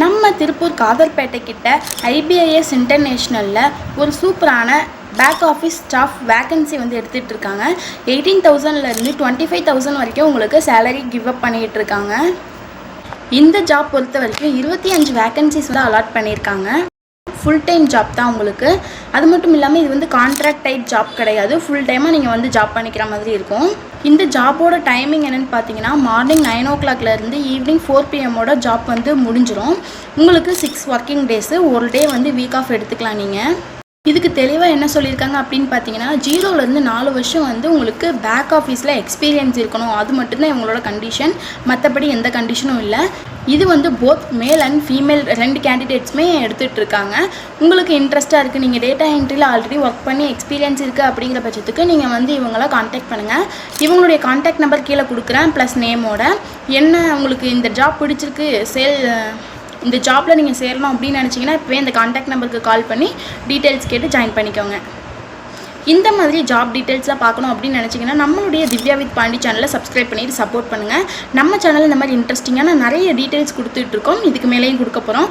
நம்ம திருப்பூர் காதர்பேட்டை கிட்ட ஐபிஐஎஸ் இன்டர்நேஷ்னலில் ஒரு சூப்பரான பேக் ஆஃபீஸ் ஸ்டாஃப் வேக்கன்சி வந்து எடுத்துகிட்டு இருக்காங்க. 18,000லேருந்து 25,000 வரைக்கும் உங்களுக்கு சேலரி கிவ் அப் பண்ணிகிட்டு இருக்காங்க. இந்த ஜாப் பொறுத்த வரைக்கும் 25 வேக்கன்சிஸ் வந்து அலாட் பண்ணியிருக்காங்க. ஃபுல் டைம் ஜாப் தான் உங்களுக்கு. அது மட்டும் இல்லாமல் இது வந்து கான்ட்ராக்ட் டைப் ஜாப் கிடையாது. ஃபுல் டைமாக நீங்கள் வந்து ஜாப் பண்ணிக்கிற மாதிரி இருக்கும். இந்த ஜாப்போட டைமிங் என்னென்னு பார்த்தீங்கன்னா மார்னிங் 9 o'clockலேருந்து ஈவினிங் 4 PM ஜாப் வந்து முடிஞ்சிடும். உங்களுக்கு 6 ஒர்க்கிங் டேஸு, ஒரு டே வந்து வீக் ஆஃப் எடுத்துக்கலாம் நீங்கள். இதுக்கு தெளிவாக என்ன சொல்லியிருக்காங்க அப்படின்னு பார்த்தீங்கன்னா 0லேருந்து 4 வருஷம் வந்து உங்களுக்கு பேக் ஆஃபீஸில் எக்ஸ்பீரியன்ஸ் இருக்கணும். அது மட்டும்தான் இவங்களோட கண்டிஷன். மற்றபடி எந்த கண்டிஷனும் இல்லை. இது வந்து போத் மேல் அண்ட் ஃபீமேல் 2 கேண்டிடேட்ஸுமே எடுத்துகிட்டு இருக்காங்க. உங்களுக்கு இன்ட்ரெஸ்ட்டாக இருக்குது, நீங்கள் டேட்டா என்ட்ரியில் ஆல்ரெடி ஒர்க் பண்ணி எக்ஸ்பீரியன்ஸ் இருக்குது அப்படிங்கிற பட்சத்துக்கு நீங்கள் வந்து இவங்கள காண்டாக்ட் பண்ணுங்கள். இவங்களுடைய காண்டாக்ட் நம்பர் கீழே கொடுக்குறேன், ப்ளஸ் நேமோட. என்ன உங்களுக்கு இந்த ஜாப் பிடிச்சிருக்கு, இந்த ஜாப்பில் நீங்கள் சேரணும் அப்படின்னு நினச்சிங்கன்னா இப்போவே இந்த காண்டாக்ட் நம்பருக்கு கால் பண்ணி டீட்டெயில்ஸ் கேட்டு ஜாயின் பண்ணிக்கோங்க. இந்த மாதிரி ஜாப் டீட்டெயில்ஸ்லாம் பார்க்கணும் அப்படின்னு நினச்சிங்கன்னா நம்மளுடைய திவ்யா வித் பாண்டி சேனலை சப்ஸ்கிரைப் பண்ணிட்டு சப்போர்ட் பண்ணுங்கள். நம்ம சேனலில் இந்த மாதிரி இன்ட்ரெஸ்டிங்கான நிறைய டீட்டெயில்ஸ் கொடுத்துட்ருக்கோம். இதுக்கு மேலேயும் கொடுக்க போகிறோம்.